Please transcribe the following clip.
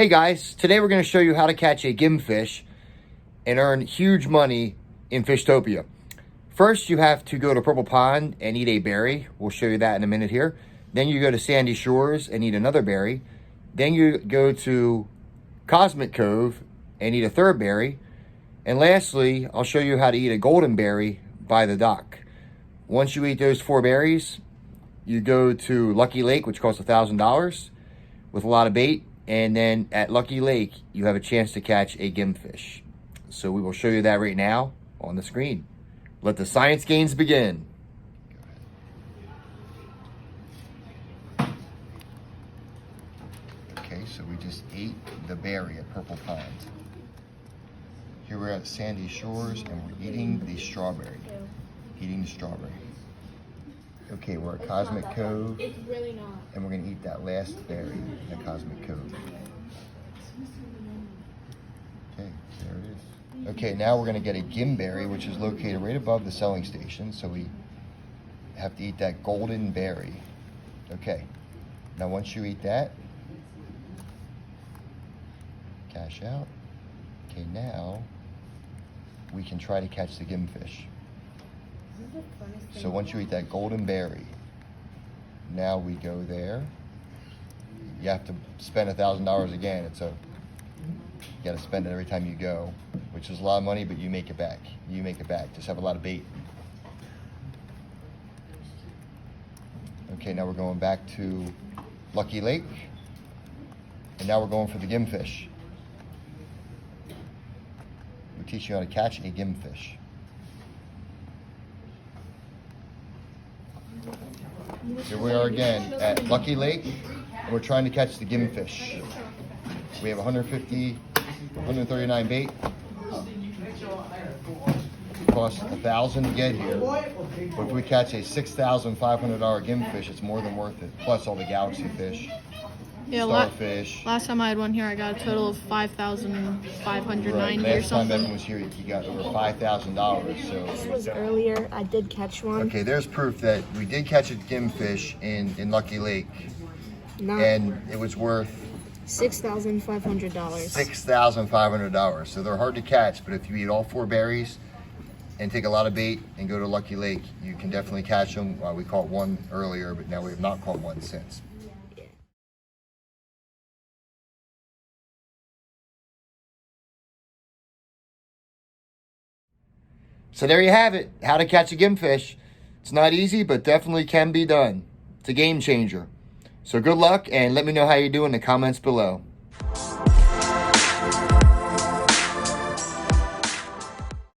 Hey guys, today we're going to show you how to catch a GIMFISH and earn huge money in Fishtopia. First, you have to go to Purple Pond and eat a berry. We'll show you that in a minute here. Then you go to Sandy Shores and eat another berry. Then you go to Cove and eat a third berry. And lastly, I'll show you how to eat a golden berry by the dock. Once you eat those 4 berries, you go to Lucky Lake, which costs $1,000 with a lot of bait. And then at Lucky Lake, you have a chance to catch a GIMFISH. So we will show you that right now on the screen. Let the science games begin. Okay, so we just ate the berry at Purple Pond. Here we're at Sandy Shores and we're eating the strawberry. Okay, we're at Cosmic Cove. It's really not. And we're gonna eat that last berry at Cosmic Cove. Okay, there it is. Okay, now we're gonna get a gimberry, which is located right above the selling station. So we have to eat that golden berry. Okay, now once you eat that, cash out. Okay, now we can try to catch the GIMFISH. So once you eat that golden berry, now we go there. You have to spend $1,000 again. You got to spend it every time you go, which is a lot of money, but you make it back. Just have a lot of bait. Okay, now we're going back to Lucky Lake, and now we're going for the GIMFISH. We teach you how to catch a GIMFISH. Here we are again at Lucky Lake, and we're trying to catch the GIMFISH. We have 139 bait. It costs $1,000 to get here, but if we catch a $6,500 GIMFISH, it's more than worth it. Plus all the galaxy fish, starfish. Last time I had one here, I got a total of $5,590 Right. or Last time something. Evan was here, he got over $5,000. This was earlier. I did catch one. Okay, there's proof that we did catch a GIMFISH in Lucky Lake, and it was worth $6,500. $6,500. So they're hard to catch, but if you eat all 4 berries and take a lot of bait and go to Lucky Lake, you can definitely catch them. We caught one earlier, but now we have not caught one since. So there you have it, how to catch a GIMFISH. It's not easy, but definitely can be done. It's a game changer. So good luck, and let me know how you do in the comments below.